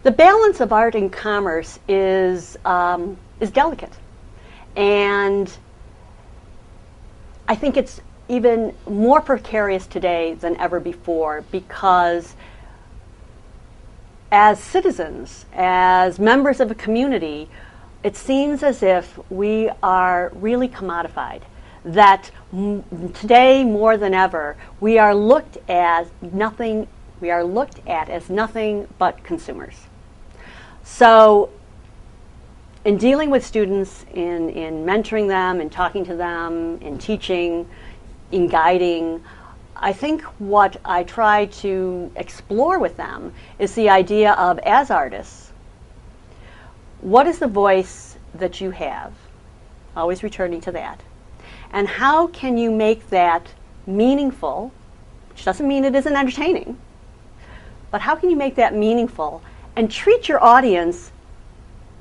The balance of art and commerce is delicate, and I think it's even more precarious today than ever before, because as citizens, as members of a community, it seems as if we are really commodified. That today more than ever, we are looked at as nothing but consumers. So in dealing with students, in mentoring them, in talking to them, in teaching, in guiding, I think what I try to explore with them is the idea of, as artists, what is the voice that you have? Always returning to that. And how can you make that meaningful, which doesn't mean it isn't entertaining, but how can you make that meaningful and treat your audience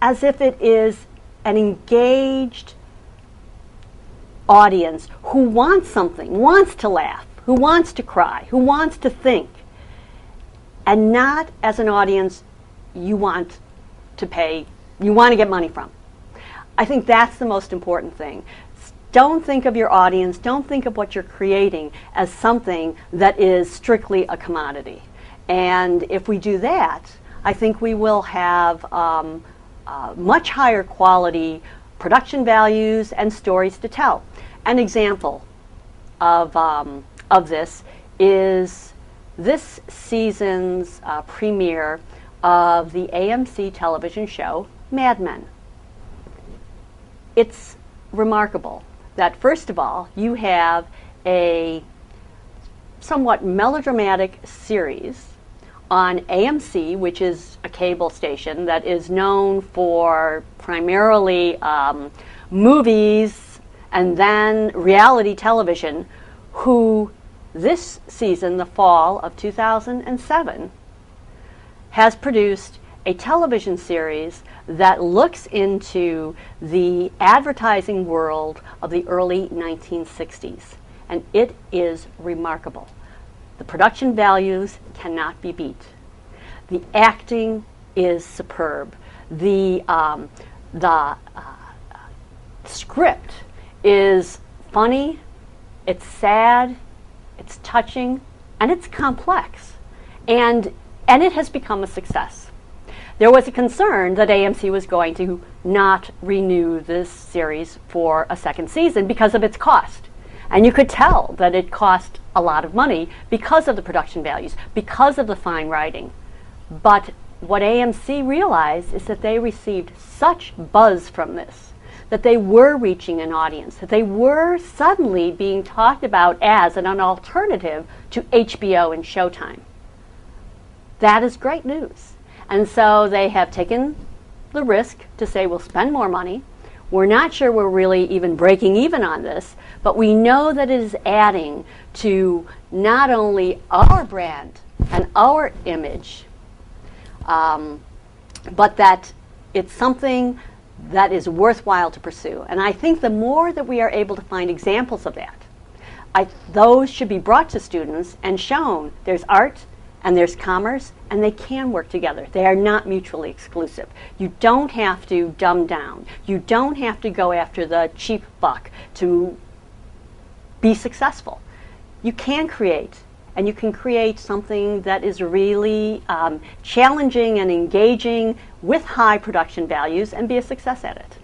as if it is an engaged audience who wants something, wants to laugh, who wants to cry, who wants to think, and not as an audience you want to pay, you want to get money from. I think that's the most important thing. Don't think of your audience, don't think of what you're creating as something that is strictly a commodity. And if we do that, I think we will have much higher quality production values and stories to tell. An example of this is this season's premiere of the AMC television show Mad Men. It's remarkable that, first of all, you have a somewhat melodramatic series on AMC, which is a cable station that is known for primarily movies and then reality television, who this season, the fall of 2007, has produced a television series that looks into the advertising world of the early 1960s. And it is remarkable. The production values cannot be beat. The acting is superb. The script is funny, it's sad, it's touching, and it's complex. And it has become a success. There was a concern that AMC was going to not renew this series for a second season because of its cost. And you could tell that it cost a lot of money because of the production values, because of the fine writing. But what AMC realized is that they received such buzz from this, that they were reaching an audience, that they were suddenly being talked about as an alternative to HBO and Showtime. That is great news. And so they have taken the risk to say, we'll spend more money. We're not sure we're really even breaking even on this, but we know that it is adding to not only our brand and our image, but that it's something that is worthwhile to pursue. And I think the more that we are able to find examples of that, those should be brought to students and shown there's art and there's commerce, and they can work together. They are not mutually exclusive. You don't have to dumb down. You don't have to go after the cheap buck to be successful. You can create, and you can create something that is really challenging and engaging with high production values and be a success at it.